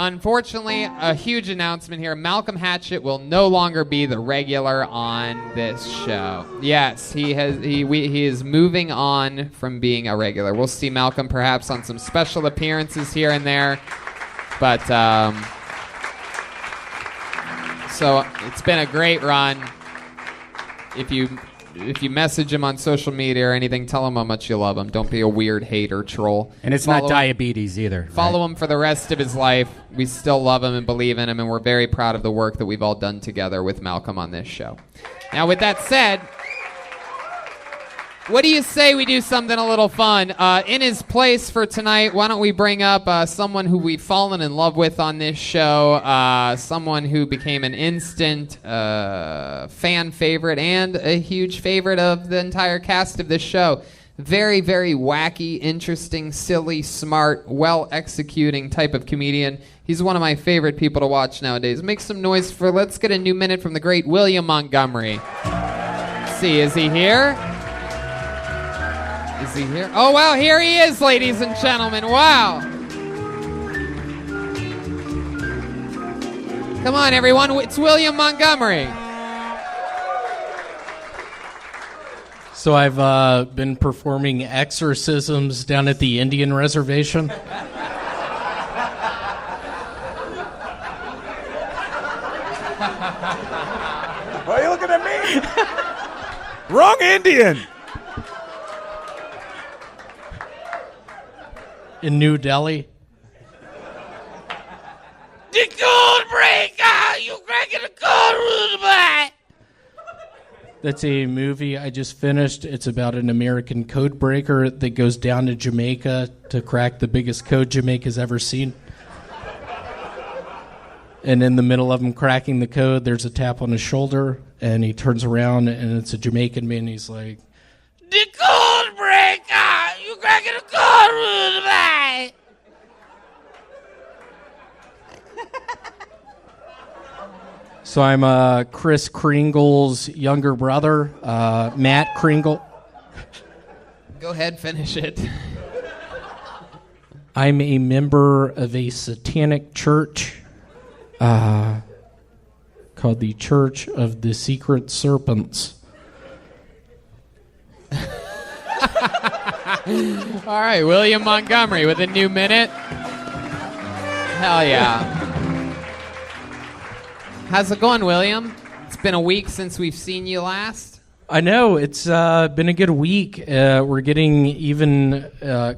unfortunately, a huge announcement here. Malcolm Hatchett will no longer be the regular on this show. Yes, he is moving on from being a regular. We'll see Malcolm perhaps on some special appearances here and there. But, so it's been a great run. If you message him on social media or anything, tell him how much you love him. Don't be a weird hater troll. And it's not diabetes either. Follow him for the rest of his life. We still love him and believe in him, and we're very proud of the work that we've all done together with Malcolm on this show. Now, with that said, what do you say we do something a little fun? In his place for tonight, why don't we bring up someone who we've fallen in love with on this show, someone who became an instant fan favorite and a huge favorite of the entire cast of this show. Very, very wacky, interesting, silly, smart, well-executing type of comedian. He's one of my favorite people to watch nowadays. Make some noise for, let's get a new minute from the great William Montgomery. Let's see, is he here? Is he here? Oh, wow, here he is, ladies and gentlemen. Wow. Come on, everyone. It's William Montgomery. So I've been performing exorcisms down at the Indian reservation. Why are you looking at me? Wrong Indian. In New Delhi. The code breaker! You cracking the code, rude boy! That's a movie I just finished. It's about an American code breaker that goes down to Jamaica to crack the biggest code Jamaica's ever seen. And in the middle of him cracking the code, there's a tap on his shoulder, and he turns around, and it's a Jamaican man. He's like, The code breaker! You cracking the code, rude boy! so I'm Chris Kringle's younger brother, Matt Kringle. Go ahead, finish it. I'm a member of a satanic church called the Church of the Secret Serpents. All right, William Montgomery with a new minute. Hell yeah. How's it going, William? It's been a week since we've seen you last. I know, it's been a good week. We're getting even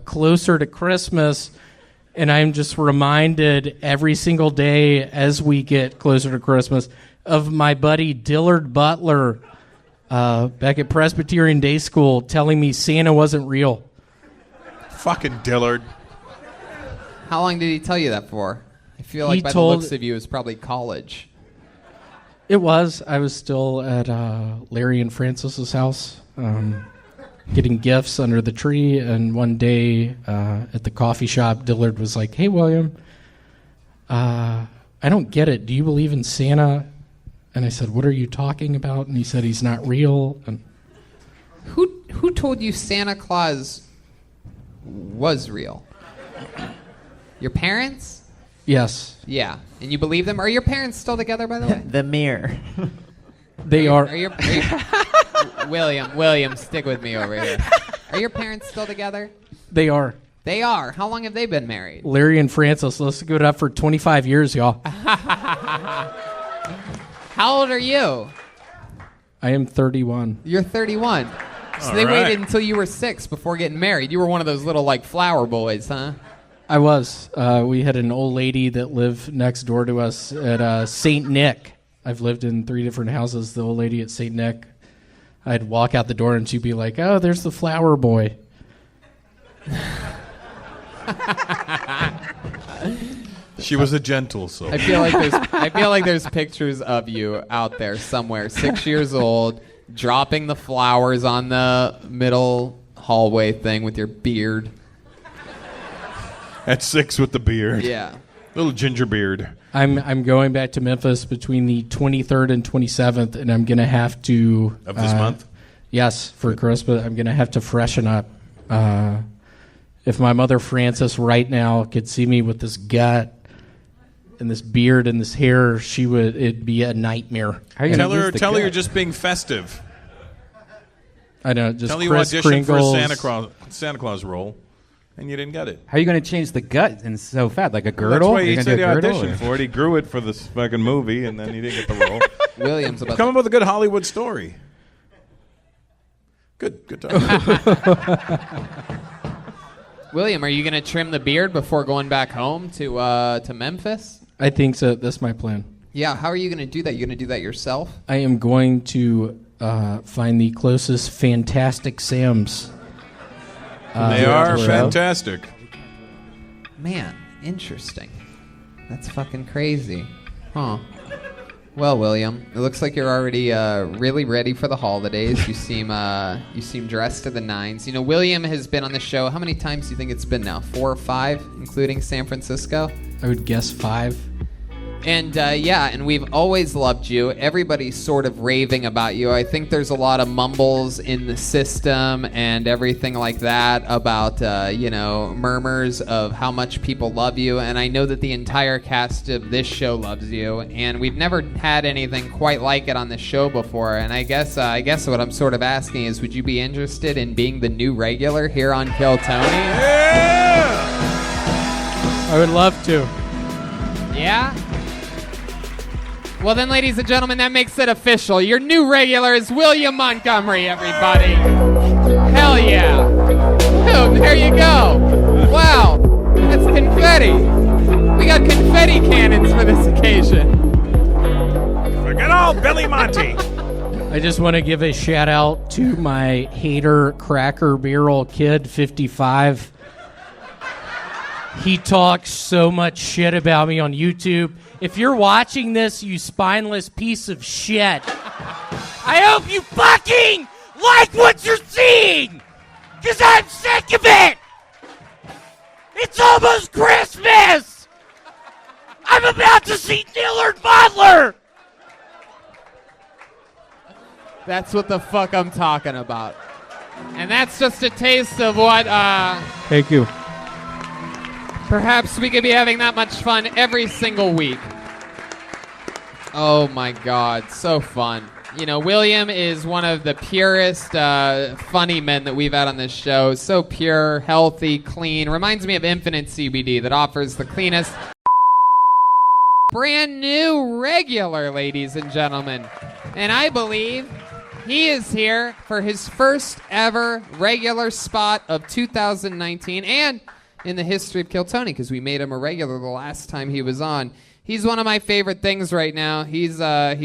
closer to Christmas, and I'm just reminded every single day as we get closer to Christmas of my buddy Dillard Butler back at Presbyterian Day School telling me Santa wasn't real. Fucking Dillard. How long did he tell you that for? I feel like by the looks of you, it was probably college. It was. I was still at Larry and Francis's house getting gifts under the tree, and one day at the coffee shop, Dillard was like, "Hey, William, I don't get it. Do you believe in Santa?" And I said, "What are you talking about?" And he said, "He's not real." And Who told you Santa Claus was real? Your parents? Yes. Yeah. And you believe them? Are your parents still together, by the way? The mirror. They are. Are you William, stick with me over here. Are your parents still together? They are. They are. How long have they been married? Larry and Francis, let's give it up for 25 years, y'all. How old are you? I am 31. You're 31. So All they right. waited until you were 6 before getting married. You were one of those little, like, flower boys, huh? I was. We had an old lady that lived next door to us at St. Nick. I've lived in 3 different houses. The old lady at St. Nick, I'd walk out the door and she'd be like, "Oh, there's the flower boy." She was a gentle soul. I feel like there's pictures of you out there somewhere, 6 years old, dropping the flowers on the middle hallway thing with your beard. At 6 with the beard. Yeah. Little ginger beard. I'm going back to Memphis between the 23rd and 27th, and I'm going to have to... Of this month? Yes, for Christmas. I'm going to have to freshen up. If my mother Frances right now could see me with this gut and this beard and this hair, it'd be a nightmare. Tell her you're just being festive. I know, just tell you Kris auditioned for Kringles. a Santa Claus role, and you didn't get it. How are you going to change the gut and so fat? Like a girdle? That's why he You're said he gonna do a girdle, auditioned for it. He grew it for this fucking movie, and then he didn't get the role. William's about Come up with a good Hollywood story. Good time. William, are you going to trim the beard before going back home to Memphis? I think so. That's my plan. Yeah, how are you going to do that? You going to do that yourself? I am going to find the closest Fantastic Sam's. They are fantastic. Man, interesting. That's fucking crazy. Huh. Well, William, it looks like you're already really ready for the holidays. You seem dressed to the nines. You know, William has been on the show. How many times do you think it's been now? 4 or 5, including San Francisco? I would guess 5. And and we've always loved you. Everybody's sort of raving about you. I think there's a lot of mumbles in the system and everything like that about, murmurs of how much people love you. And I know that the entire cast of this show loves you. And we've never had anything quite like it on the show before. And I guess what I'm sort of asking is, would you be interested in being the new regular here on Kill Tony? Yeah! I would love to. Yeah? Well then, ladies and gentlemen, that makes it official. Your new regular is William Montgomery, everybody. Hell yeah. Boom, there you go. Wow, that's confetti. We got confetti cannons for this occasion. Forget all Billy Monty. I just want to give a shout out to my hater Cracker Barrel Kid 55. He talks so much shit about me on YouTube. If you're watching this, you spineless piece of shit, I hope you fucking like what you're seeing! Because I'm sick of it! It's almost Christmas! I'm about to see Dillard Butler! That's what the fuck I'm talking about. And that's just a taste of what, Thank you. perhaps we could be having that much fun every single week. Oh my God, so fun. You know, William is one of the purest, funny men that we've had on this show. So pure, healthy, clean. Reminds me of Infinite CBD that offers the cleanest, brand new regular, ladies and gentlemen. And I believe he is here for his first ever regular spot of 2019 and in the history of Kill Tony, because we made him a regular the last time he was on. He's one of my favorite things right now. He's silly.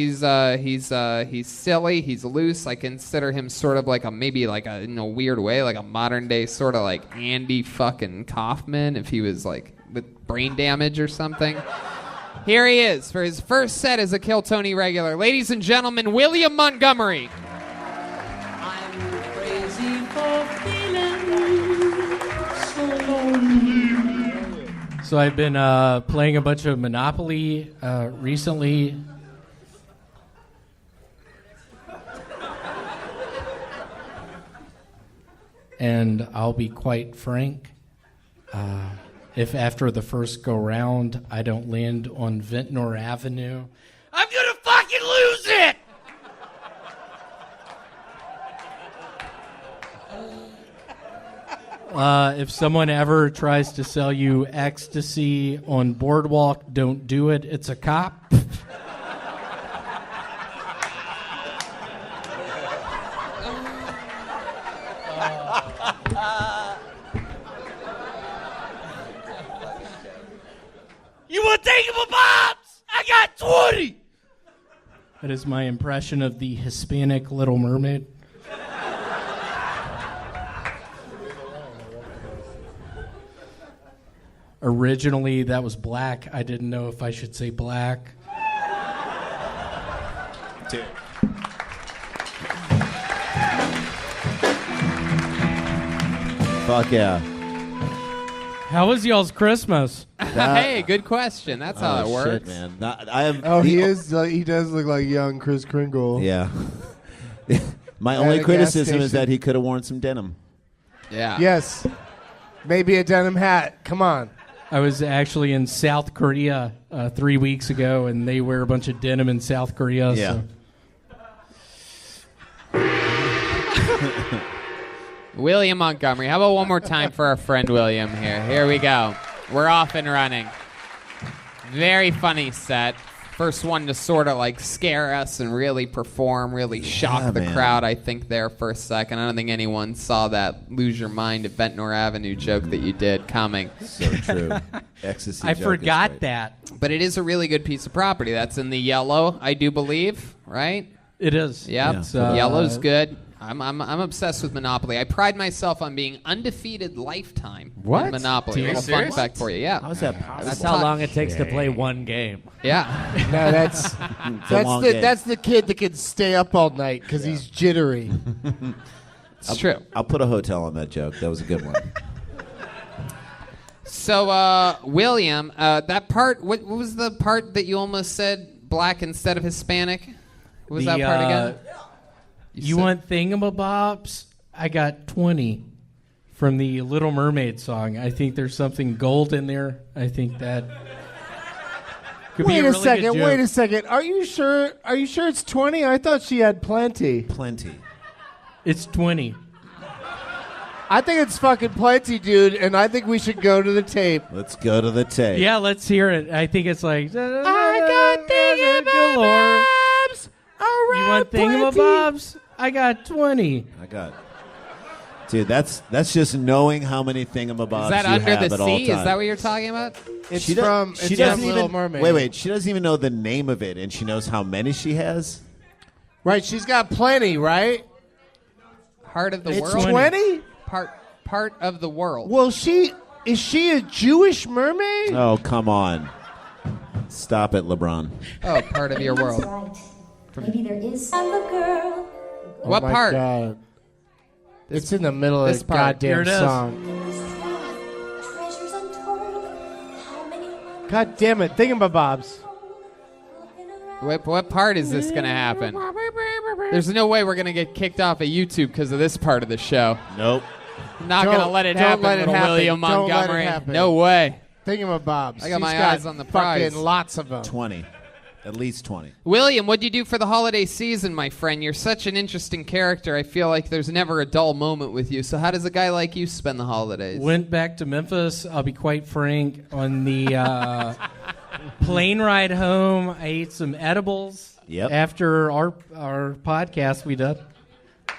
He's loose. I consider him sort of like in a weird way, like a modern day sort of like Andy fucking Kaufman if he was like with brain damage or something. Here he is for his first set as a Kill Tony regular. Ladies and gentlemen, William Montgomery. I'm crazy for feeling so lonely. So I've been playing a bunch of Monopoly recently. And I'll be quite frank, if after the first go round I don't land on Ventnor Avenue, I'm gonna fucking lose it! If someone ever tries to sell you ecstasy on Boardwalk, don't do it. It's a cop. You want to take him a bombs? I got 20! That is my impression of the Hispanic Little Mermaid. Originally, that was black. I didn't know if I should say black. Fuck yeah. How was y'all's Christmas? Hey, good question. That's how it works. Shit, man. I have he does look like young Kris Kringle. Yeah. My At only a gas criticism is station. that he could have worn some denim. Yeah. Yes. Maybe a denim hat. Come on. I was actually in South Korea 3 weeks ago, and they wear a bunch of denim in South Korea. Yeah. So. William Montgomery. How about one more time for our friend William here? Here we go. We're off and running. Very funny set. First one to sort of like scare us and really perform, really shock the crowd, I think, there for a second. I don't think anyone saw that lose your mind at Ventnor Avenue joke that you did coming. So true. Ecstasy I joke forgot is great. that. But it is a really good piece of property. That's in the yellow, I do believe, right? It is. Yep. It's, Yellow's good. I'm obsessed with Monopoly. I pride myself on being undefeated lifetime in Monopoly. Are you A fun serious? fact for you. Yeah. How's that possible? That's how long it takes to play one game. Yeah. No, that's long game. that's the kid that can stay up all night because he's jittery. It's true. I'll put a hotel on that joke. That was a good one. So, William, that part, what was the part that you almost said black instead of Hispanic? What was that part again? You said- want thingamabobs? I got 20 from the Little Mermaid song. I think there's something gold in there. I think that could be Wait a a really second. good joke. Wait a second. Are you sure? Are you sure it's 20? I thought she had plenty. Plenty. It's 20. I think it's fucking plenty, dude. And I think we should go to the tape. Let's go to the tape. Yeah, let's hear it. I think it's like I got thingamabobs. You want thingamabobs? I got 20. I got. Dude, that's just knowing how many thingamabobs Is that you Under have the at all Sea? Is times. that what you're talking about? It's She from she it's doesn't from Little even Mermaid. wait. She doesn't even know the name of it, and she knows how many she has. Right, she's got plenty, right? Heart of the It's world. 20? Part of the world. Well, is she a Jewish mermaid? Oh, come on! Stop it, LeBron. Oh, part of your world. Maybe there is a girl. What Oh my part? God. It's in the middle of this the part. Here goddamn it is. song. Treasures untold. How many God damn it. Thingamabobs. What part is this going to happen? There's no way we're going to get kicked off of YouTube because of this part of the show. Nope. Not going to let it Don't happen, let it little happen. William Don't let it Montgomery. happen. No way. Thingamabobs. I got my She's eyes on the prize. Fucking lots of them. 20. At least 20. William, what'd you do for the holiday season, my friend? You're such an interesting character. I feel like there's never a dull moment with you. So how does a guy like you spend the holidays? Went back to Memphis. I'll be quite frank. On the plane ride home, I ate some edibles. Yep. After our podcast we did.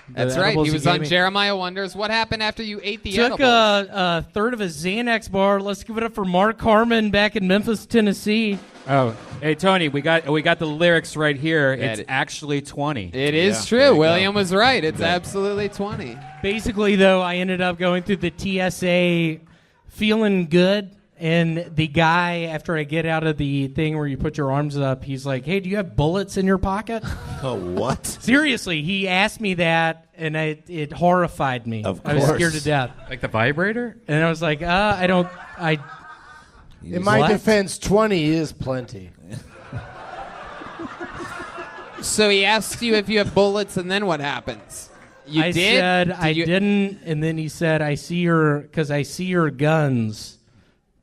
That's The right. edibles He you was gave on me. Jeremiah Wonders. What happened after you ate the Took edibles? a third of a Xanax bar. Let's give it up for Mark Harmon back in Memphis, Tennessee. Oh, hey Tony, we got the lyrics right here. Yeah, It's actually 20. It is there true. you William go. was right. It's absolutely 20. Basically, though, I ended up going through the TSA feeling good. And the guy, after I get out of the thing where you put your arms up, he's like, "Hey, do you have bullets in your pocket?" Oh, what? Seriously, he asked me that, and it horrified me. Of I was course. scared to death. Like the vibrator? And I was like, I don't. In my What? defense, 20 is plenty. So he asked you if you have bullets, and then what happens? You I did? said Did I you- didn't, and then he said, I see your guns.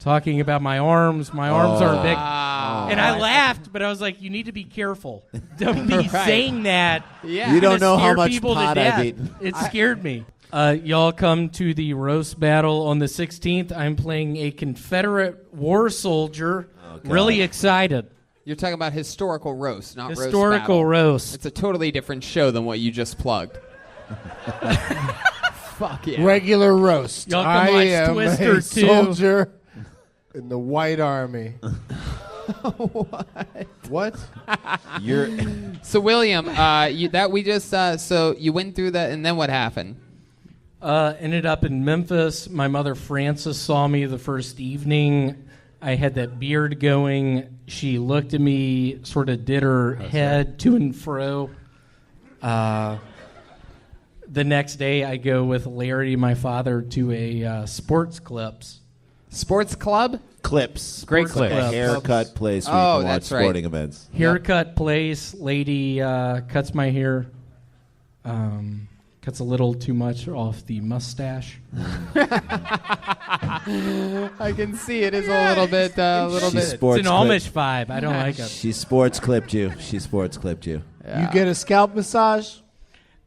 Talking about my arms. My arms are big. And I laughed, but I was like, you need to be careful. Don't be Right. saying that. Yeah. You don't Gonna know how scare much people to pot I've death. eaten. It scared me. Y'all come to the roast battle on the 16th. I'm playing a Confederate war soldier. Really excited. You're talking about historical roast, not roast Historical battle. roast. It's a totally different show than what you just plugged. Fuck yeah. Regular roast. Y'all come I watch am Twister, a too. soldier in the White Army. What? You're So William, so you went through that, and then what happened? Ended up in Memphis. My mother Frances saw me the first evening. I had that beard going. She looked at me, sort of did her head to and fro. The next day, I go with Larry, my father, to a sports clips. Sports club? Clips. Great Sports clips. A Club. haircut place where Oh, you can watch that's right. sporting events. Haircut place. Lady cuts my hair. cuts a little too much off the mustache. I can see it is a little bit. It's an Amish vibe. I don't like it. She sports clipped you. Yeah. You get a scalp massage?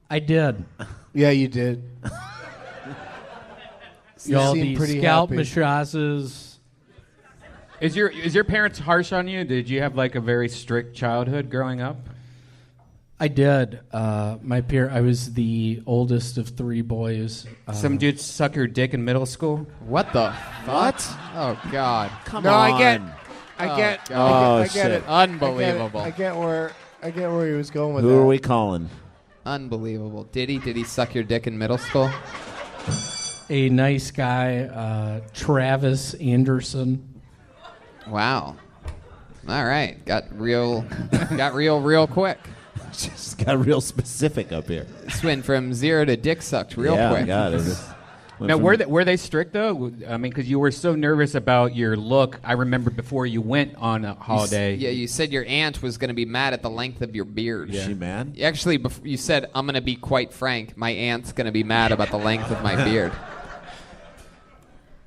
I did. Yeah, you did. Y'all, seem the pretty scalp happy. massages. Is your parents harsh on you? Did you have like a very strict childhood growing up? I did. I was the oldest of 3 boys. Some dudes suck your dick in middle school? What the fuck? Oh God! Come No, on. I get shit. it. Unbelievable! I get where he was going with Who that. are we calling? Unbelievable! Did he suck your dick in middle school? A nice guy, Travis Anderson. Wow! All right, got real quick. Just got real specific up here. This went from 0 to dick sucked real yeah, quick. I got it. Now, were they strict though? I mean, because you were so nervous about your look. I remember before you went on a holiday. You said your aunt was going to be mad at the length of your beard. Is she mad? Actually, you said, I'm going to be quite frank. My aunt's going to be mad about the length of my beard.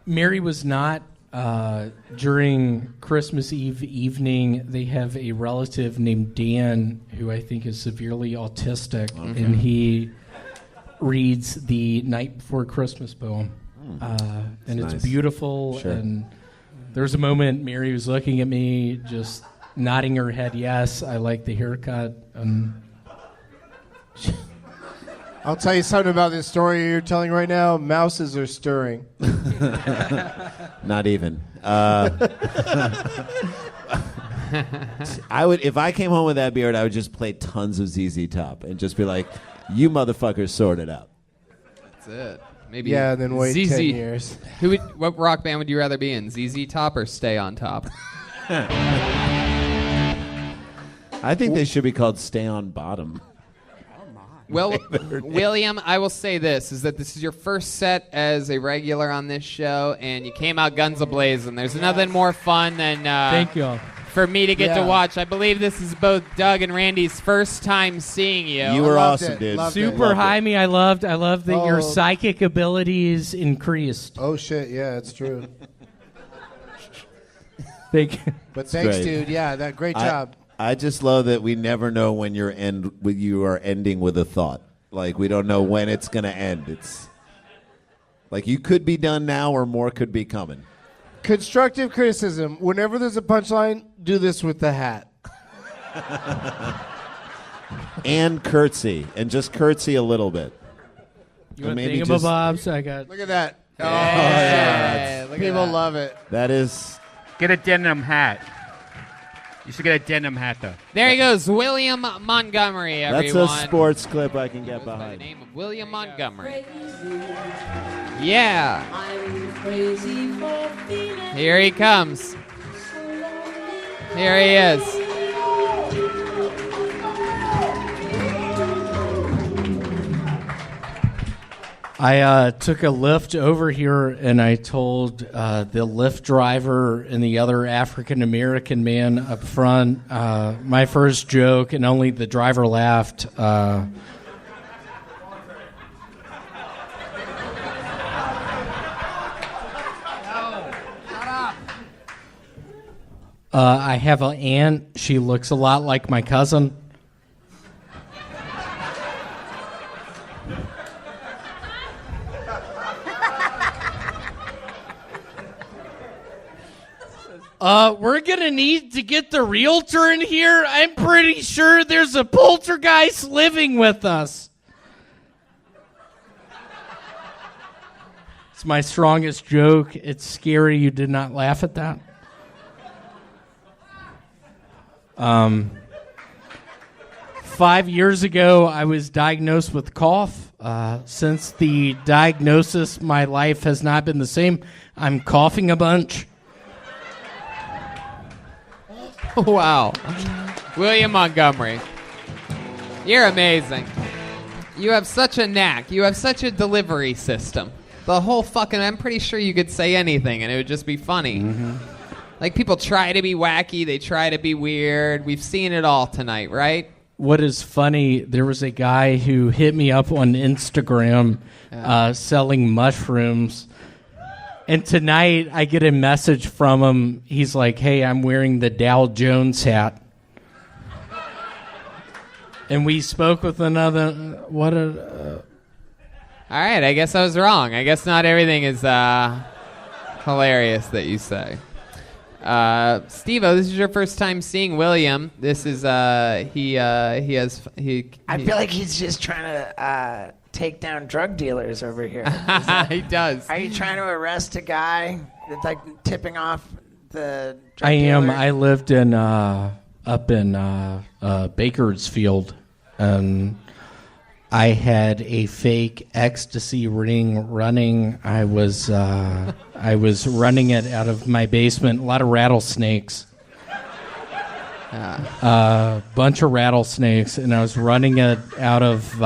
Mary was not. During Christmas Eve evening, they have a relative named Dan who I think is severely autistic, and he reads the Night Before Christmas poem. And it's nice. beautiful. Sure. And there's a moment Mary was looking at me, just nodding her head, yes, I like the haircut. I'll tell you something about this story you're telling right now. Mouses are stirring. Not even. I would, if I came home with that beard, I would just play tons of ZZ Top and just be like, "You motherfuckers sort it out." That's it. Maybe. Yeah, and then wait ZZ. 10 years. What rock band would you rather be in? ZZ Top or Stay on Top? I think they should be called Stay on Bottom. Well, William, I will say this, is that this is your first set as a regular on this show, and you came out guns a-blazing. There's nothing more fun than Thank you. for me to get to Yeah. watch. I believe this is both Doug and Randy's first time seeing you. You were loved awesome, it. dude. Loved it. Super high me. I loved that your Oh. psychic abilities increased. Oh, shit. Yeah, it's true. Thank you. But thanks, great. dude. Yeah, that great job. I just love that we never know when you are ending with a thought. Like, we don't know when it's going to end. It's like you could be done now or more could be coming. Constructive criticism. Whenever there's a punchline, do this with the hat. And curtsy. And just curtsy a little bit. You want maybe thingamabobs? I got. Look at that. Oh, yeah, look at people that. love it. That is... Get a denim hat. You should get a denim hat though. There he goes, William Montgomery, everyone. That's a sports clip I can get By the behind. name of William Montgomery. Yeah. Here he comes. Here he is. I took a lift over here, and I told the Lyft driver and the other African American man up front my first joke, and only the driver laughed. I have an aunt. She looks a lot like my cousin. We're gonna need to get the realtor in here. I'm pretty sure there's a poltergeist living with us. It's my strongest joke. It's scary you did not laugh at that. 5 years ago, I was diagnosed with cough. Since the diagnosis, my life has not been the same. I'm coughing a bunch. Wow. William Montgomery. You're amazing. You have such a knack. You have such a delivery system. The whole fucking... I'm pretty sure you could say anything and it would just be funny. Mm-hmm. Like, people try to be wacky. They try to be weird. We've seen it all tonight, right? what is funny, there was a guy who hit me up on Instagram selling mushrooms. And tonight I get a message from him. He's like, hey, I'm wearing the Dow Jones hat. And we spoke with another... All right, I guess I was wrong. I guess not everything is hilarious that you say. Steve-O, this is your first time seeing William. This is I feel like he's just trying to take down drug dealers over here. He does. Are you trying to arrest a guy that's like tipping off the drug I am. dealer? I lived in up in Bakersfield, and I had a fake ecstasy ring running. I was running it out of my basement. A lot of rattlesnakes. Bunch of rattlesnakes, and I was running it out of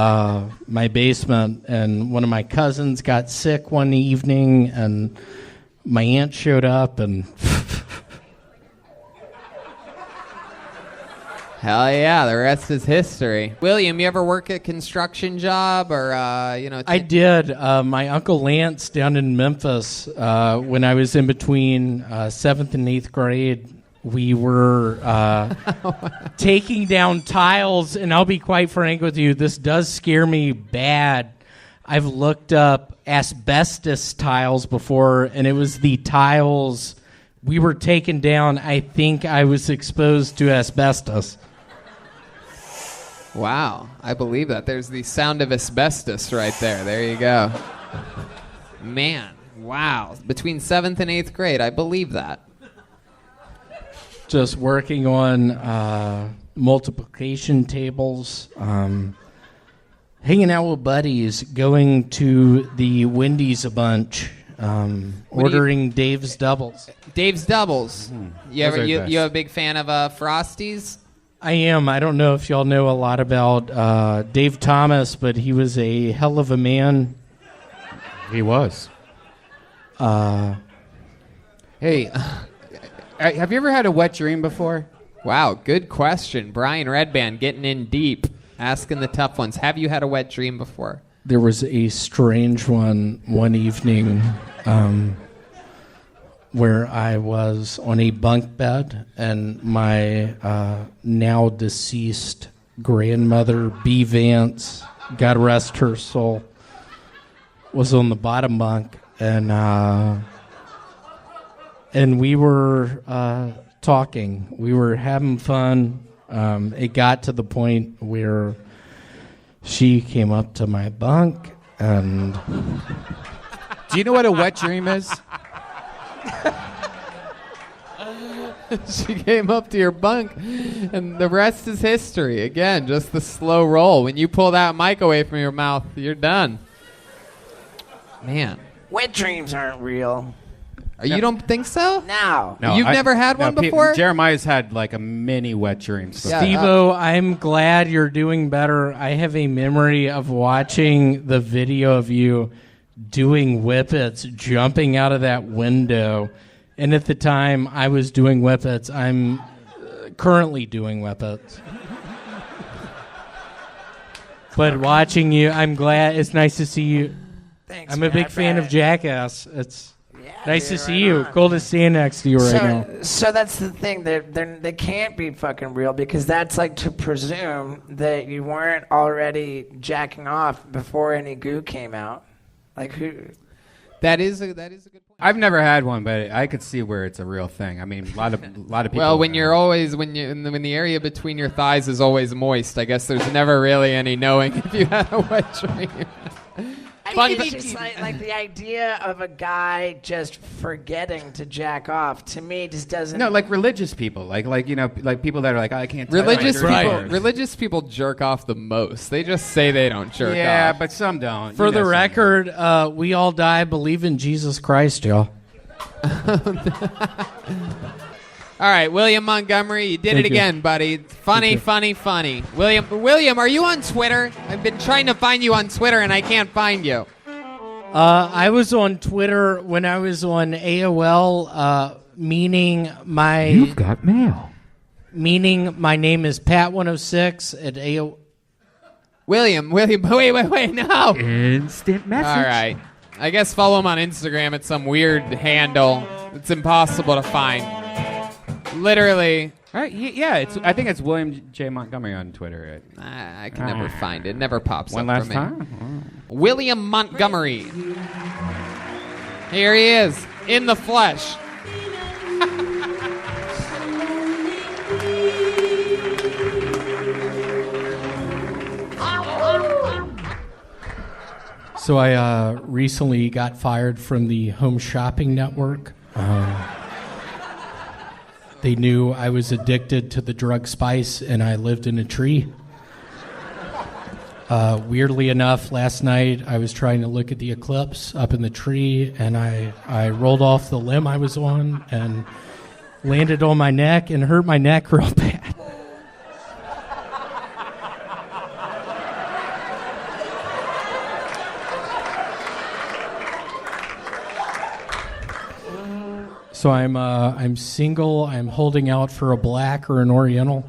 my basement, and one of my cousins got sick one evening, and my aunt showed up, and Hell yeah, the rest is history. William, you ever work a construction job or, I did. My Uncle Lance down in Memphis, when I was in between 7th and 8th grade, we were taking down tiles, and I'll be quite frank with you, this does scare me bad. I've looked up asbestos tiles before, and it was the tiles we were taking down. I think I was exposed to asbestos. Wow, I believe that. There's the sound of asbestos right there. There you go. Man, wow. Between 7th and 8th grade, I believe that. Just working on multiplication tables, hanging out with buddies, going to the Wendy's a bunch, ordering Dave's Doubles. Dave's Doubles. You a big fan of Frosties? I am. I don't know if y'all know a lot about Dave Thomas, but he was a hell of a man. He was. Hey, have you ever had a wet dream before? Wow, good question. Brian Redband getting in deep, asking the tough ones. Have you had a wet dream before? There was a strange one evening where I was on a bunk bed, and my now deceased grandmother, B. Vance, God rest her soul, was on the bottom bunk, and we were talking. We were having fun. It got to the point where she came up to my bunk, and... Do you know what a wet dream is? She came up to your bunk, and the rest is history. Again, just the slow roll. When you pull that mic away from your mouth, you're done. Man. Wet dreams aren't real. You don't think so? No. You've never had one before? Jeremiah's had like a mini wet dream. Steve-O, I'm glad you're doing better. I have a memory of watching the video of you doing whippets, jumping out of that window. And at the time I was doing whippets, I'm currently doing whippets. But watching you, I'm glad. It's nice to see you. Thanks, I'm a big fan of Jackass. It's nice to see you. Cool to stand next to you right now. So that's the thing. They can't be fucking real, because that's like to presume that you weren't already jacking off before any goo came out. Like who? That is a good point. I've never had one, but I could see where it's a real thing. I mean, a lot of people. Well, when the area between your thighs is always moist, I guess there's never really any knowing if you had a wet dream. I think it's just like the idea of a guy just forgetting to jack off, to me, just doesn't. No, like religious people, like people that are like, I can't. Religious people jerk off the most. They just say they don't jerk off. Yeah, but some don't. For the record, we all die, believe in Jesus Christ, y'all. All right, William Montgomery, you did it again, buddy. Funny. William, are you on Twitter? I've been trying to find you on Twitter, and I can't find you. I was on Twitter when I was on AOL, meaning my... You've got mail. Meaning my name is Pat106 at AO. William, wait, no. Instant message. All right. I guess follow him on Instagram at some weird handle. It's impossible to find. Literally. All right. Yeah. I think it's William J. Montgomery on Twitter. I can never find it. Never pops One up last for me. time. William Montgomery. Here he is in the flesh. So I recently got fired from the Home Shopping Network. They knew I was addicted to the drug spice and I lived in a tree. Weirdly enough, last night I was trying to look at the eclipse up in the tree and I rolled off the limb I was on and landed on my neck and hurt my neck real bad. So I'm single. I'm holding out for a black or an Oriental.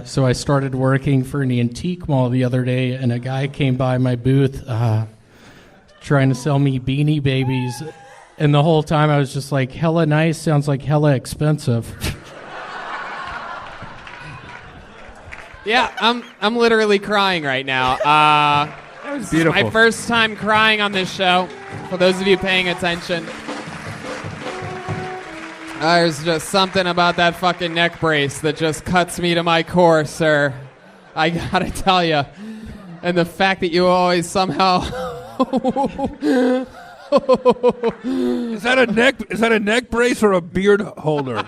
So I started working for an antique mall the other day, and a guy came by my booth trying to sell me Beanie Babies, and the whole time I was just like, hella nice sounds like hella expensive. Yeah, I'm literally crying right now. That was beautiful. My first time crying on this show. For those of you paying attention, there's just something about that fucking neck brace that just cuts me to my core, sir. I gotta tell you. And the fact that you always somehow. Is that a neck brace or a beard holder?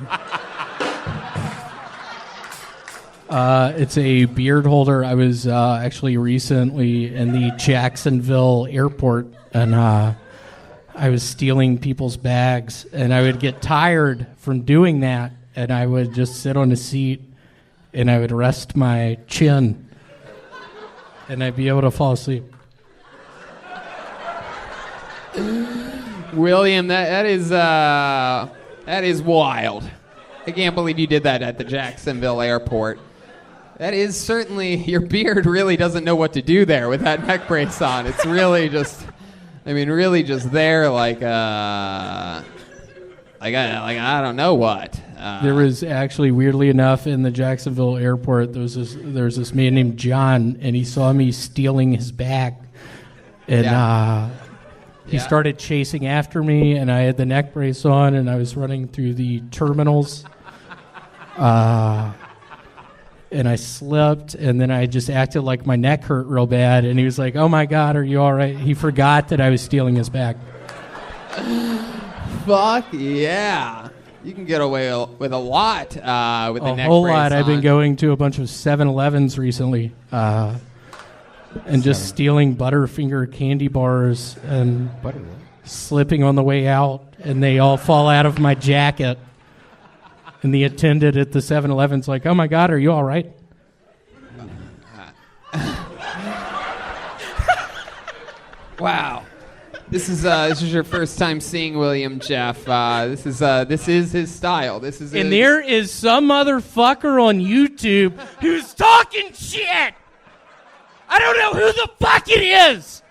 It's a beard holder. I was actually recently in the Jacksonville airport, and I was stealing people's bags, and I would get tired from doing that, and I would just sit on a seat, and I would rest my chin, and I'd be able to fall asleep. William, that is wild. I can't believe you did that at the Jacksonville airport. That is certainly, your beard really doesn't know what to do there with that neck brace on. It's really just, really just there like I don't know what. There was actually, weirdly enough, in the Jacksonville airport, there was this man named John, and he saw me stealing his bag, and he started chasing after me, and I had the neck brace on, and I was running through the terminals, and I slipped, and then I just acted like my neck hurt real bad, and he was like, "Oh my God, are you all right?" He forgot that I was stealing his bag. Fuck yeah. You can get away with a lot with the neck brace A whole lot. on. I've been going to a bunch of 7-Elevens recently, and just stealing Butterfinger candy bars and slipping on the way out, and they all fall out of my jacket. And the attendant at the 7-Eleven's like, "Oh my God, are you all right?" Wow. This is your first time seeing William Jeff. This is his style. And there is some motherfucker on YouTube Who's talking shit? I don't know who the fuck it is,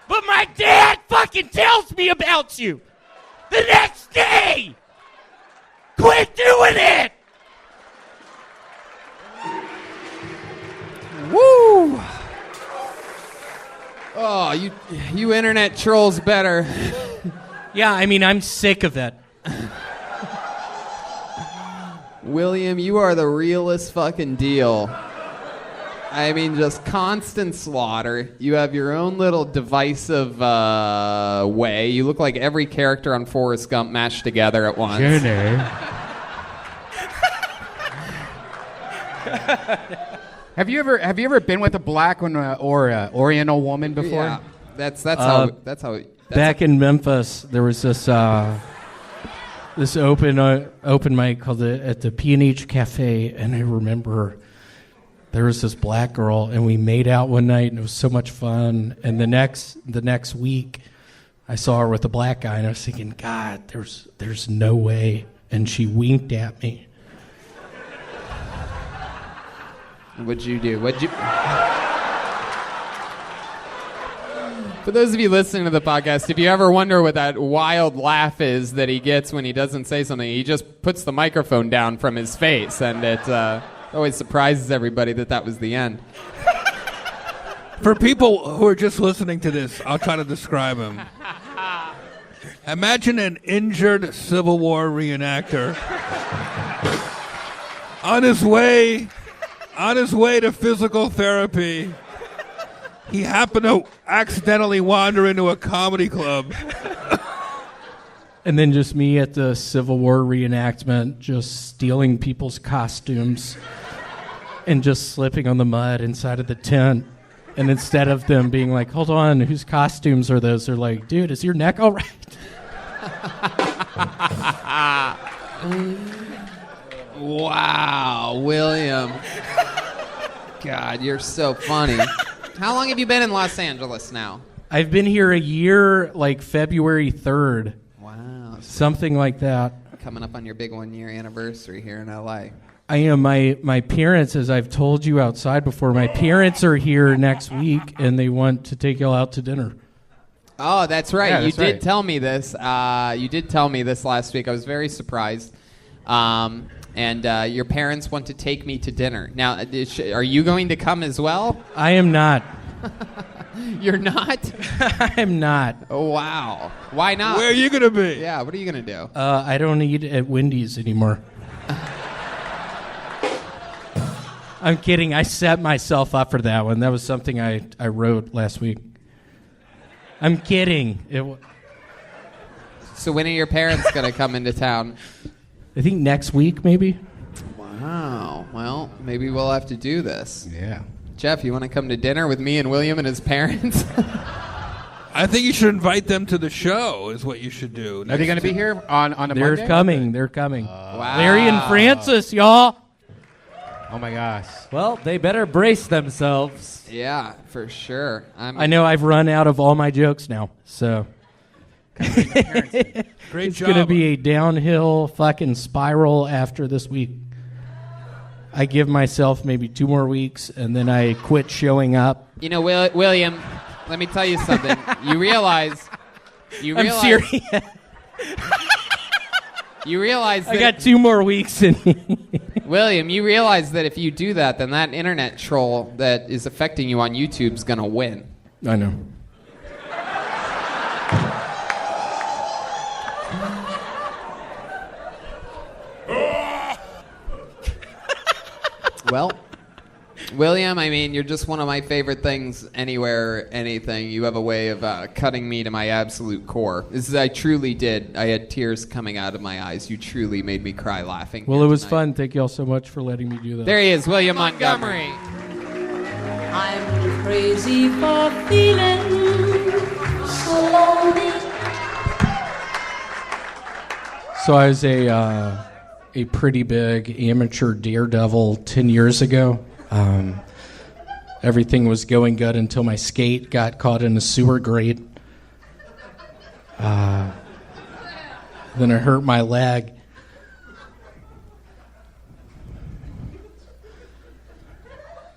but my dad fucking tells me about you the next day. Quit doing it! Woo! Oh, you internet trolls better. Yeah, I'm sick of it. William, you are the realest fucking deal. Just constant slaughter. You have your own little divisive way. You look like every character on Forrest Gump mashed together at once. Have you ever been with a black or Oriental woman before? Yeah, that's how. Back in Memphis, there was this this open mic called at the P&H Cafe, and I remember there was this black girl, and we made out one night, and it was so much fun. And the next week, I saw her with a black guy, and I was thinking, God, there's no way. And she winked at me. What'd you do? For those of you listening to the podcast, if you ever wonder what that wild laugh is that he gets when he doesn't say something, he just puts the microphone down from his face, and it always surprises everybody that was the end. For people who are just listening to this, I'll try to describe him. Imagine an injured Civil War reenactor on his way to physical therapy. He happened to accidentally wander into a comedy club. And then just me at the Civil War reenactment, just stealing people's costumes and just slipping on the mud inside of the tent. And instead of them being like, hold on, whose costumes are those? They're like, dude, is your neck all right? Wow, William. God, you're so funny. How long have you been in Los Angeles now? I've been here a year, like February 3rd. Wow. Something like that. Coming up on your big 1 year anniversary here in LA. I am. My parents, as I've told you outside before, my parents are here next week, and they want to take y'all out to dinner. Oh, that's right. Yeah, you that's did right. tell me this. You did tell me this last week. I was very surprised. And your parents want to take me to dinner. Now, are you going to come as well? I am not. You're not? I'm not. Oh, wow. Why not? Where are you going to be? Yeah, what are you going to do? I don't eat at Wendy's anymore. I'm kidding. I set myself up for that one. That was something I wrote last week. I'm kidding. So when are your parents going to come into town? I think next week, maybe. Wow. Well, maybe we'll have to do this. Yeah. Jeff, you want to come to dinner with me and William and his parents? I think you should invite them to the show, is what you should do. Are they going to be here on a They're Monday? coming. They're coming. Wow. Larry and Francis, y'all. Oh, my gosh. Well, they better brace themselves. Yeah, for sure. I know I've run out of all my jokes now, so... Great It's job. going to be a downhill fucking spiral after this week. I give myself maybe 2 more weeks, and then I quit showing up. You know, William, let me tell you something. You realize... I'm serious. You realize that... I got 2 more weeks in me. William, you realize that if you do that, then that internet troll that is affecting you on YouTube is going to win. I know. Well, William, I mean, you're just one of my favorite things anywhere, anything. You have a way of cutting me to my absolute core. I truly did. I had tears coming out of my eyes. You truly made me cry laughing. Well, here it was tonight. fun. Thank you all so much for letting me do that. There he is, William Montgomery. I'm crazy for feeling so lonely. So I was a pretty big amateur daredevil 10 years ago. Everything was going good until my skate got caught in a sewer grate. Then I hurt my leg.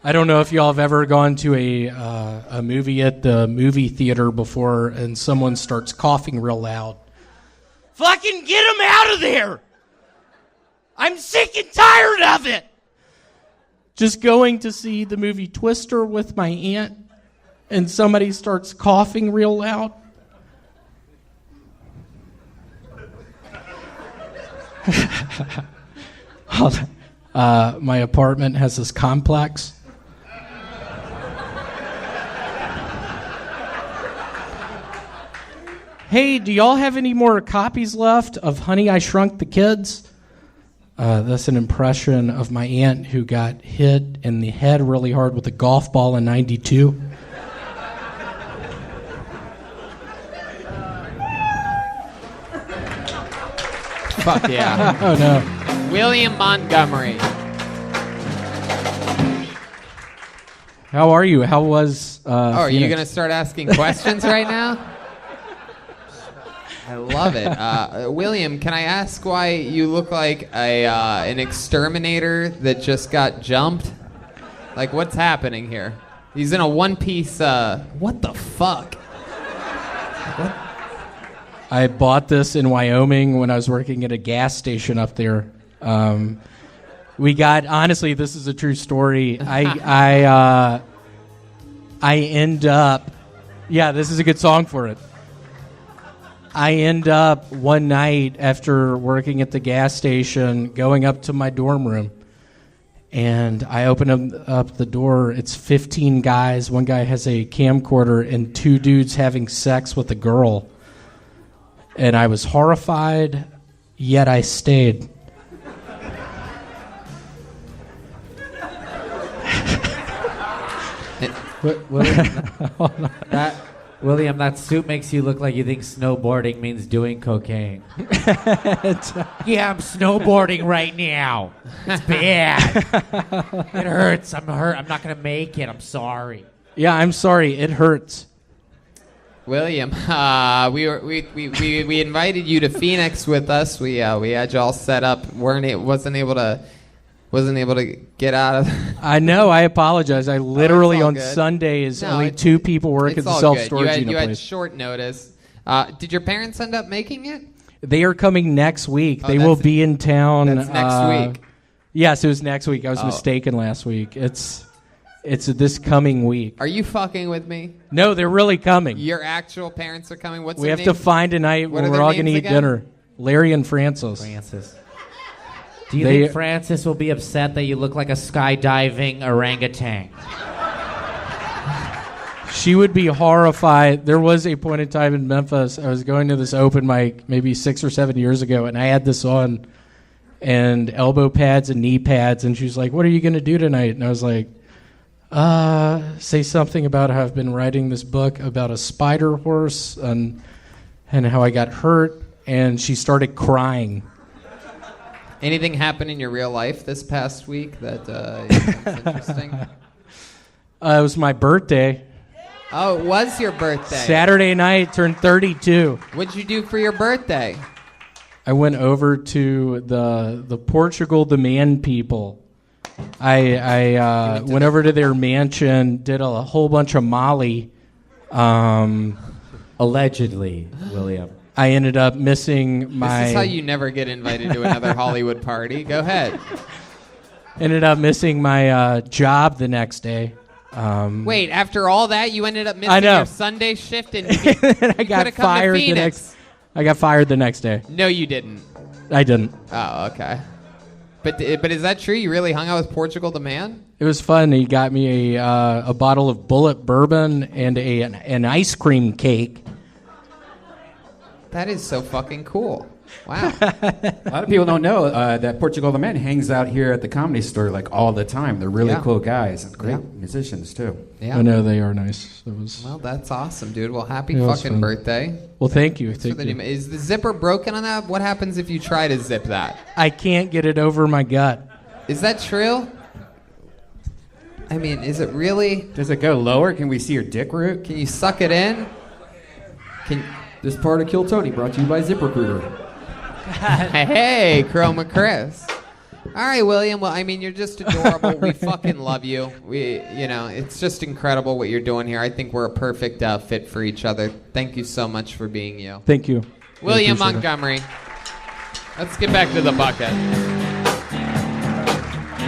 I don't know if y'all have ever gone to a movie at the movie theater before and someone starts coughing real loud. Fucking get him out of there! I'm sick and tired of it! Just going to see the movie Twister with my aunt, and somebody starts coughing real loud. My apartment has this complex. Hey, do y'all have any more copies left of Honey, I Shrunk the Kids? That's an impression of my aunt who got hit in the head really hard with a golf ball in '92. Fuck yeah. Oh, no. William Montgomery. How are you? How was Are you Phoenix? going to start asking questions right now? I love it. William, can I ask why you look like an exterminator that just got jumped? Like, what's happening here? He's in a one-piece, what the fuck? What? I bought this in Wyoming when I was working at a gas station up there. We got, honestly, this is a true story. I end up, yeah, this is a good song for it. I end up one night after working at the gas station going up to my dorm room, and I open up the door. It's 15 guys. One guy has a camcorder and 2 dudes having sex with a girl. And I was horrified, yet I stayed. William, that suit makes you look like you think snowboarding means doing cocaine. Yeah, I'm snowboarding right now. It's bad. It hurts. I'm hurt. I'm not going to make it. I'm sorry. Yeah, I'm sorry. It hurts. William, we invited you to Phoenix with us. We had you all set up. Wasn't able to get out of. I know. I apologize. I literally on good. Sundays No, only 2 people work at it's the all self-storage good. unit You had place. short notice. Did your parents end up making it? They are coming next week. Oh, They will be in town. That's next week. Yes, it was next week. I was mistaken last week. It's this coming week. Are you fucking with me? No, they're really coming. Your actual parents are coming. What's We their have to names? find a night What when are we're their all going to names eat again? dinner. Larry and Francis. Do you think Francis will be upset that you look like a skydiving orangutan? She would be horrified. There was a point in time in Memphis. I was going to this open mic maybe 6 or 7 years ago, and I had this on and elbow pads and knee pads, and she was like, "What are you going to do tonight?" And I was like, say something about how I've been writing this book about a spider horse and how I got hurt, and she started crying. Anything happen in your real life this past week that is interesting? It was my birthday. Oh, it was your birthday. Saturday night, turned 32. What'd you do for your birthday? I went over to the Portugal demand people. I went over to their mansion, did a whole bunch of Molly. Allegedly, William. I ended up missing my... This is how you never get invited to another Hollywood party. Go ahead. Ended up missing my job the next day. Wait, after all that, you ended up I missing know. your Sunday shift, and I got fired the next. I got fired the next day. No, you didn't. I didn't. Oh, okay. But is that true? You really hung out with Portugal the Man? It was fun. He got me a bottle of Bullet bourbon and an ice cream cake. That is so fucking cool. Wow. A lot of people don't know that Portugal the Man hangs out here at the Comedy Store like all the time. They're really cool guys and great musicians too. Yeah. I know they are nice. It was. Well, that's awesome, dude. Well, happy It was fucking fun. birthday. Well, thank you. Thanks for Thank the you. name. Is the zipper broken on that? What happens if you try to zip that? I can't get it over my gut. Is that true? I mean, is it really? Does it go lower? Can we see your dick root? Can you suck it in? This part of Kill Tony brought to you by ZipRecruiter. Hey, Chroma Chris. All right, William. Well, I mean, you're just adorable. We fucking love you. It's just incredible what you're doing here. I think we're a perfect fit for each other. Thank you so much for being you. Thank you. William I appreciate it. Montgomery. Let's get back to the bucket.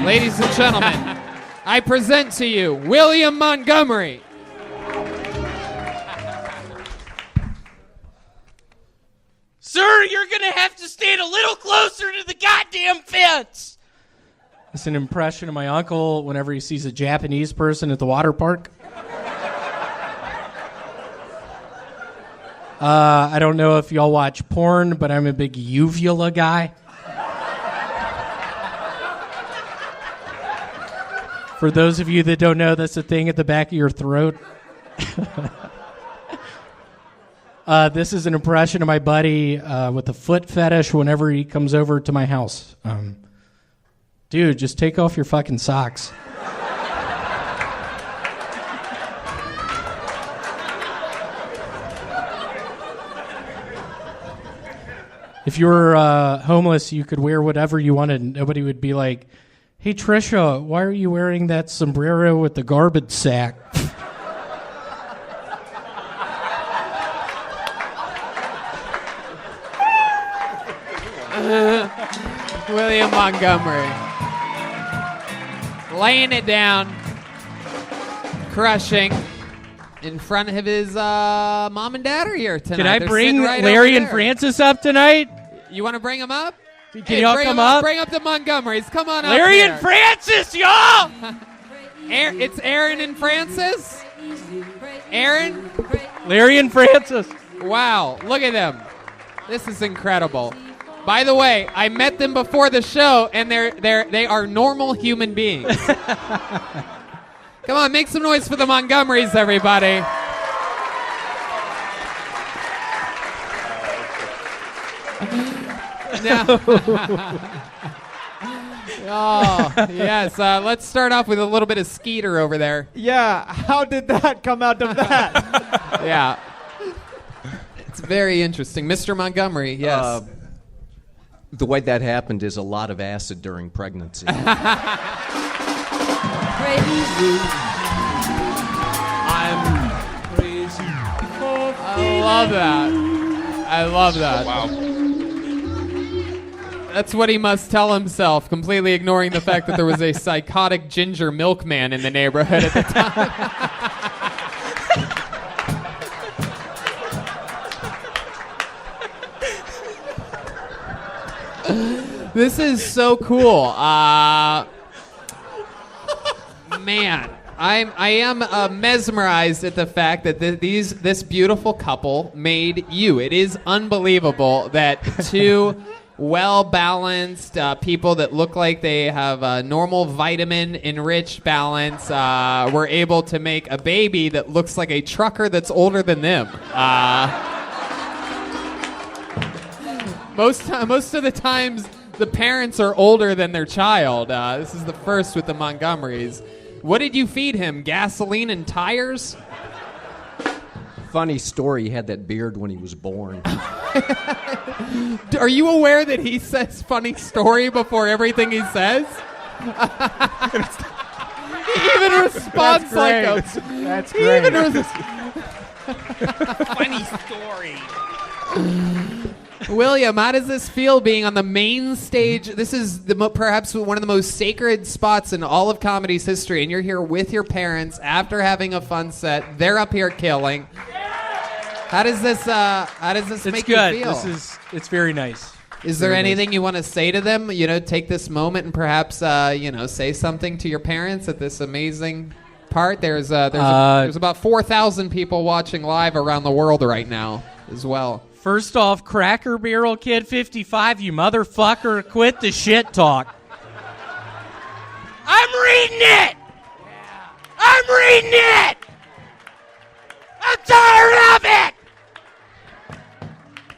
Ladies and gentlemen, I present to you William Montgomery. Sir, you're gonna have to stand a little closer to the goddamn fence. It's an impression of my uncle whenever he sees a Japanese person at the water park. I don't know if y'all watch porn, but I'm a big uvula guy. For those of you that don't know, that's the thing at the back of your throat. This is an impression of my buddy with a foot fetish whenever he comes over to my house. Dude, just take off your fucking socks. If you were homeless, you could wear whatever you wanted. Nobody would be like, hey, Trisha, why are you wearing that sombrero with the garbage sack? William Montgomery. Laying it down. Crushing. In front of his mom and dad are here tonight. Can I They're bring sitting right Larry over and there. Francis up tonight? You want to bring them up? Can y'all bring come 'em up? Bring up the Montgomerys. Come on up Larry here. and Francis, y'all! It's Aaron and Francis. Aaron? Larry and Francis. Wow, look at them. This is incredible. By the way, I met them before the show, and they are normal human beings. Come on, make some noise for the Montgomerys, everybody. Now, oh, yes. Let's start off with a little bit of Skeeter over there. Yeah, how did that come out of that? Yeah. It's very interesting. Mr. Montgomery, yes. The way that happened is a lot of acid during pregnancy. I'm crazy. I love that. I love that. Wow. That's what he must tell himself, completely ignoring the fact that there was a psychotic ginger milkman in the neighborhood at the time. This is so cool. Man, I am mesmerized at the fact that this beautiful couple made you. It is unbelievable that two well-balanced people that look like they have a normal vitamin-enriched balance were able to make a baby that looks like a trucker that's older than them. Most of the times, the parents are older than their child. This is the first with the Montgomerys. What did you feed him? Gasoline and tires? Funny story, he had that beard when he was born. Are you aware that he says funny story before everything he says? He even responds like a... That's He great. even Funny story. William, how does this feel being on the main stage? This is perhaps one of the most sacred spots in all of comedy's history, and you're here with your parents after having a fun set. They're up here killing. How does this make good. you feel? It's very nice. Is there anything you want to say to them? You know, take this moment and perhaps say something to your parents at this amazing part. There's about 4,000 people watching live around the world right now as well. First off, Cracker Barrel Kid 55, you motherfucker, quit the shit talk. I'm reading it. I'm reading it. I'm tired of it.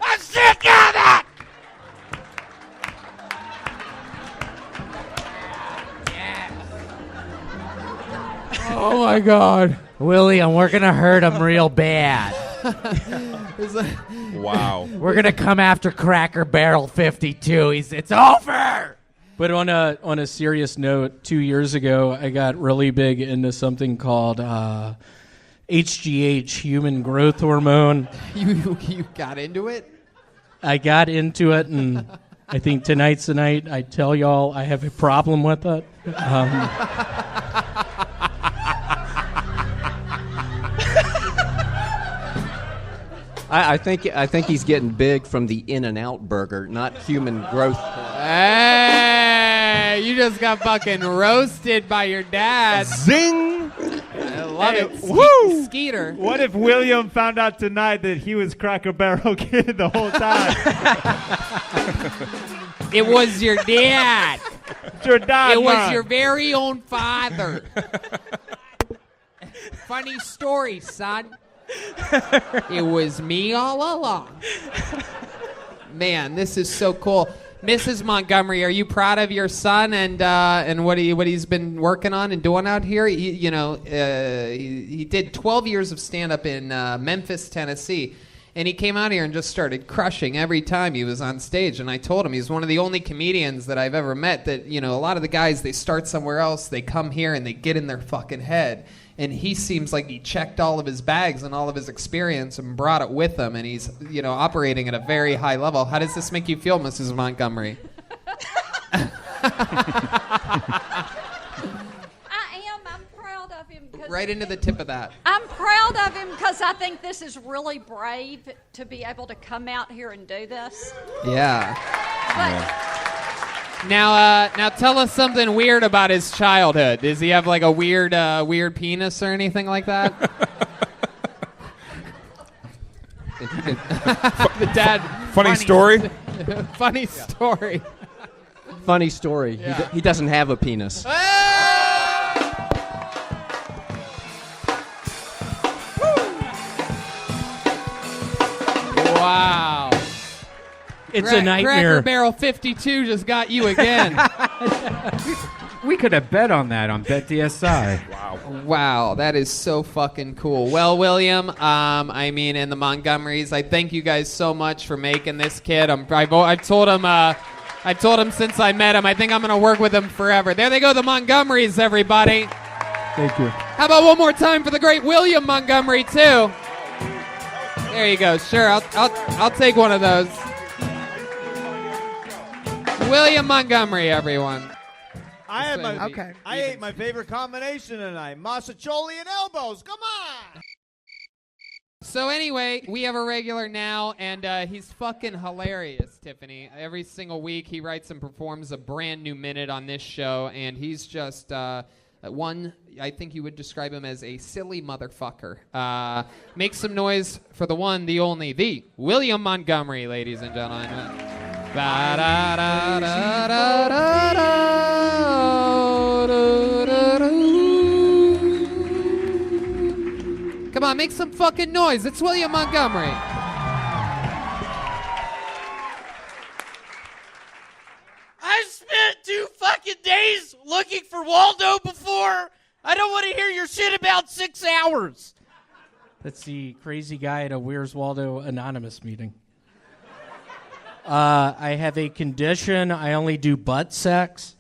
I'm sick of it. Oh my God. William, we're gonna hurt him real bad. Wow. We're gonna come after Cracker Barrel 52. It's over. But on a serious note, 2 years ago, I got really big into something called HGH, human growth hormone. You got into it? I got into it, and I think tonight's the night I tell y'all I have a problem with it. I think he's getting big from the In-N-Out burger, not human growth. Hey, you just got fucking roasted by your dad. Zing! I love it. Woo! Skeeter. What if William found out tonight that he was Cracker Barrel Kid the whole time? It was your dad. It's your dad, It was man. your very own father. Funny story, son. It was me all along. Man, this is so cool. Mrs. Montgomery, are you proud of your son and what he's been working on and doing out here? He did 12 years of stand-up in Memphis, Tennessee, and he came out here and just started crushing every time he was on stage. And I told him he's one of the only comedians that I've ever met that, a lot of the guys, they start somewhere else, they come here and they get in their fucking head. And he seems like he checked all of his bags and all of his experience and brought it with him, and he's, operating at a very high level. How does this make you feel, Mrs. Montgomery? I'm proud of him. Right into the tip of that. I'm proud of him because I think this is really brave to be able to come out here and do this. Yeah. Now tell us something weird about his childhood. Does he have like a weird penis or anything like that? The dad. Funny story. Funny story. Funny story. Yeah. He doesn't have a penis. Wow. It's a nightmare. Cracker Barrel 52 just got you again. We could have bet on that on BetDSI. Wow, that is so fucking cool. Well, William, and the Montgomerys, I thank you guys so much for making this kid. I've told him since I met him, I think I'm going to work with him forever. There they go, the Montgomerys, everybody. Thank you. How about one more time for the great William Montgomery, too? There you go. Sure, I'll take one of those. William Montgomery, everyone. I ate my favorite combination tonight. Massacholi and elbows. Come on. So anyway, we have a regular now, and he's fucking hilarious, Tiffany. Every single week, he writes and performs a brand new minute on this show, and he's just I think you would describe him as a silly motherfucker. Make some noise for the one, the only, the William Montgomery, ladies and gentlemen. Come on, make some fucking noise. It's William Montgomery. I spent 2 fucking days looking for Waldo before. I don't want to hear your shit about 6 hours. That's the crazy guy at a Where's Waldo Anonymous meeting. I have a condition. I only do butt sex.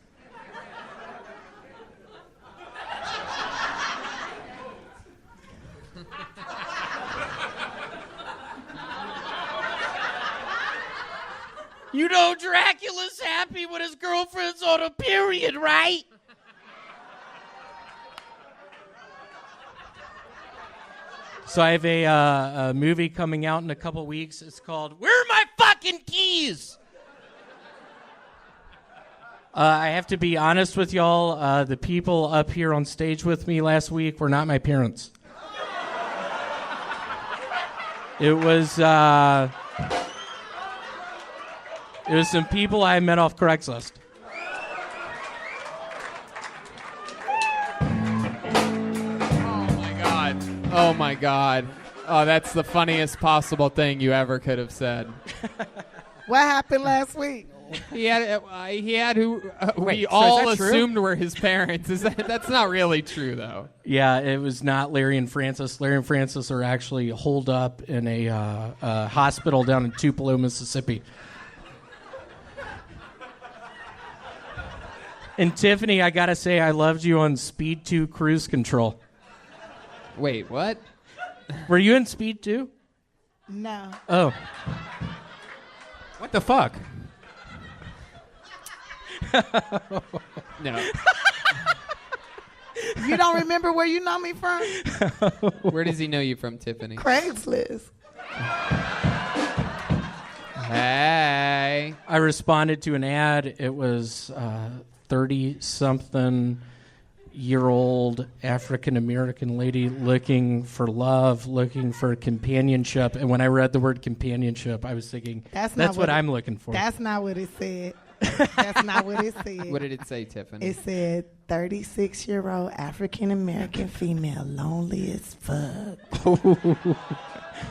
You know Dracula's happy when his girlfriend's on a period, right? So I have a movie coming out in a couple weeks. It's called Where are my fucking keys? I have to be honest with y'all. The people up here on stage with me last week were not my parents. It was some people I met off Craigslist. Oh my God. Oh, that's the funniest possible thing you ever could have said. What happened last week? He had who we so all is that assumed were his parents. That's not really true, though. Yeah, it was not Larry and Francis. Larry and Francis are actually holed up in a hospital down in Tupelo, Mississippi. And Tiffany, I gotta say, I loved you on Speed 2 Cruise Control. Wait, what? Were you in Speed 2? No. Oh. What the fuck? No. You don't remember where you know me from? Where does he know you from, Tiffany? Craigslist. Hey. I responded to an ad. It was 30-something-year-old African-American lady looking for love, looking for companionship. And when I read the word companionship, I was thinking, that's what I'm looking for. That's not what it said. That's not what it said. What did it say, Tiffany? It said 36-year-old African-American female, lonely as fuck.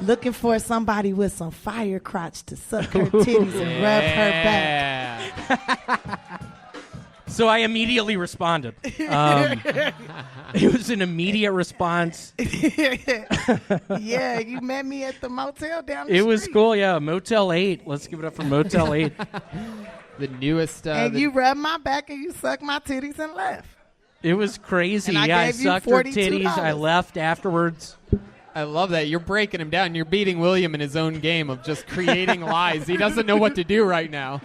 Looking for somebody with some fire crotch to suck her titties and rub her back. So I immediately responded. It was an immediate response. Yeah, you met me at the motel down the It street. was cool, yeah. Motel 8. Let's give it up for Motel 8. The newest. And you rubbed my back and you sucked my titties and left. It was crazy. And I Yeah, I gave you sucked her $42. titties. I left afterwards. I love that. You're breaking him down. You're beating William in his own game of just creating lies. He doesn't know what to do right now.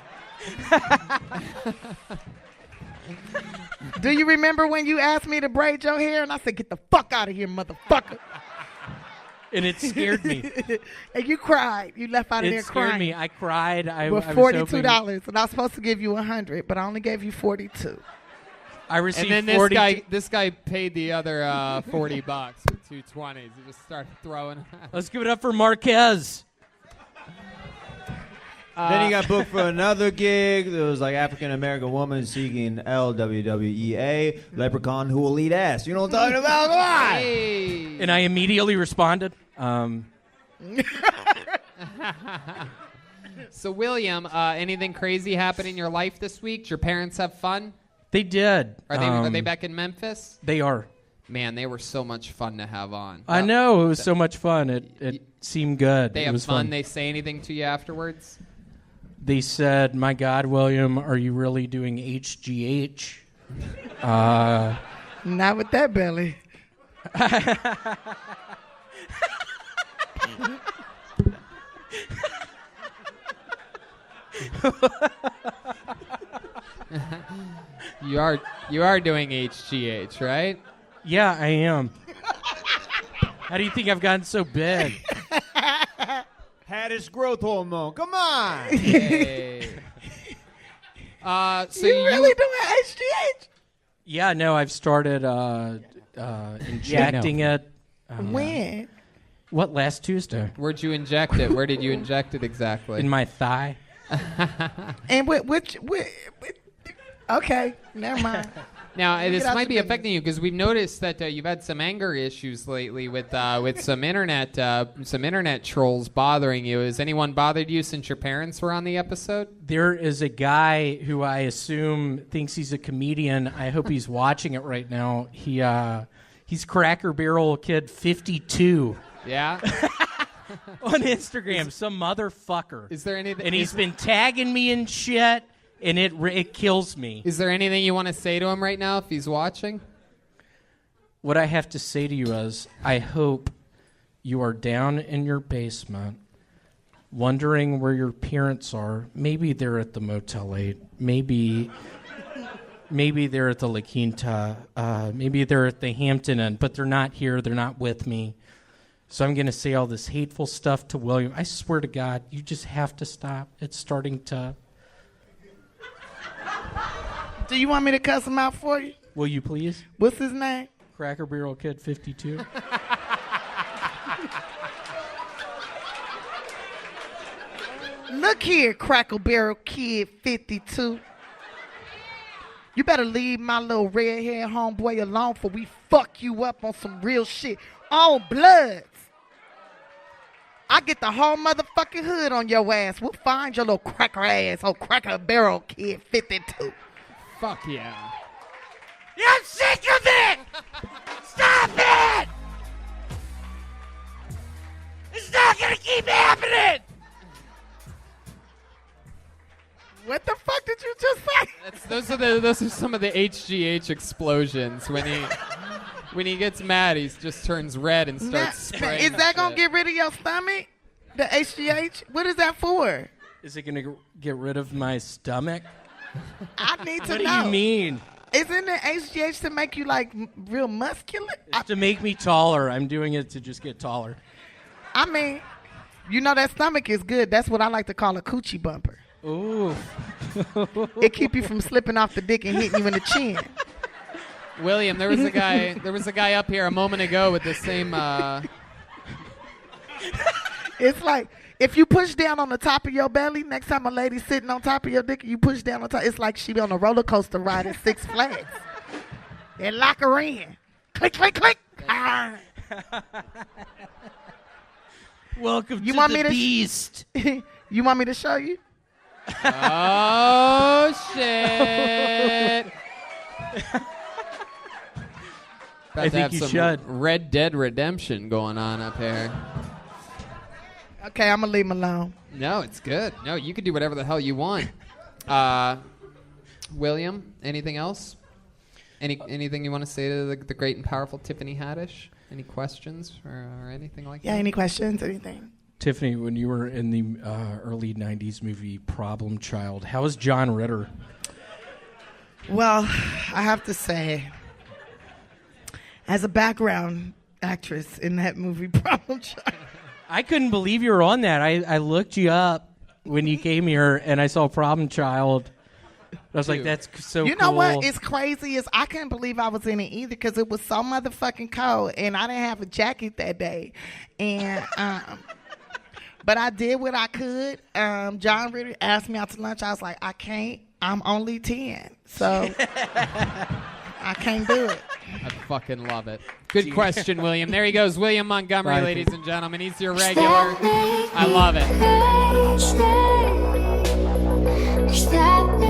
Do you remember when you asked me to braid your hair? And I said, get the fuck out of here, motherfucker. And it scared me. And you cried. You left out of there It scared crying. me. I cried. I With was $42, hoping- and I was supposed to give you 100, but I only gave you 42. I received And then 40. this guy paid the other $40 with 220s. He just started throwing. Let's give it up for Marquez. Then he got booked for another gig. There was like African American woman seeking LWWEA, leprechaun who will eat ass. You know what I'm talking about? Come on! Hey. And I immediately responded. So, William, anything crazy happen in your life this week? Did your parents have fun? They did. Are they back in Memphis? They are. Man, they were so much fun to have on. I know. It was so much fun. It seemed good. They It have was fun. fun. They say anything to you afterwards? They said, "My God, William, are you really doing HGH?" Not with that belly. You are doing HGH, right? Yeah, I am. How do you think I've gotten so big? Had his growth hormone. Come on. Hey. So you really doing HGH? Yeah, no, I've started injecting it. When? What, last Tuesday? Where'd you inject it? Where did you inject it exactly? In my thigh. And which okay, never mind. Now, Get this out might the be affecting you because we've noticed that you've had some anger issues lately with some internet trolls bothering you. Has anyone bothered you since your parents were on the episode? There is a guy who I assume thinks he's a comedian. I hope he's watching it right now. He's Cracker Barrel Kid 52. Yeah. On Instagram, some motherfucker. Is there anything? And he's been tagging me in shit, and it kills me. Is there anything you want to say to him right now if he's watching? What I have to say to you is, I hope you are down in your basement, wondering where your parents are. Maybe they're at the Motel 8. Maybe they're at the La Quinta. Maybe they're at the Hampton Inn, but they're not here. They're not with me. So I'm going to say all this hateful stuff to William. I swear to God, you just have to stop. It's starting to... Do you want me to cuss him out for you? Will you please? What's his name? Cracker Barrel Kid 52. Look here, Cracker Barrel Kid 52. You better leave my little red-haired homeboy alone for we fuck you up on some real shit. On Bloods. I get the whole motherfucking hood on your ass. We'll find your little cracker ass on Cracker Barrel Kid 52. Fuck yeah. I'm sick of it! Stop it! It's not gonna keep happening! What the fuck did you just say? Those are some of the HGH explosions when he gets mad. He just turns red and starts spraying. Is that gonna get rid of your stomach? The HGH? What is that for? Is it going to get rid of my stomach? I need to What know. do you mean? Isn't the HGH to make you like real muscular? To make me taller. I'm doing it to just get taller. I mean, you know that stomach is good. That's what I like to call a coochie bumper. Ooh. It keep you from slipping off the dick and hitting you in the chin. William, there was a guy up here a moment ago with the same. It's like If you push down on the top of your belly, next time a lady's sitting on top of your dick, you push down on top. It's like she be on a roller coaster ride at Six Flags. And lock her in. Click, click, click. Ah. Welcome You to want the me to beast. You want me to show you? Oh, shit. I think you some should. Red Dead Redemption going on up here. Okay, I'm going to leave him alone. No, it's good. No, you can do whatever the hell you want. William, anything else? Anything you want to say to the great and powerful Tiffany Haddish? Any questions or anything like that? Yeah, any questions, anything? Tiffany, when you were in the early 90s movie Problem Child, how was John Ritter? Well, I have to say, as a background actress in that movie Problem Child. I couldn't believe you were on that. I looked you up when you came here, and I saw Problem Child. I was like, that's so cool. You know what? It's crazy is I couldn't believe I was in it either because it was so motherfucking cold, and I didn't have a jacket that day. And but I did what I could. John Ritter asked me out to lunch. I was like, I can't. I'm only 10, so I can't do it. I fucking love it. Good question, William. There he goes, William Montgomery, Bye. ladies and gentlemen. He's your regular. I love it. Stop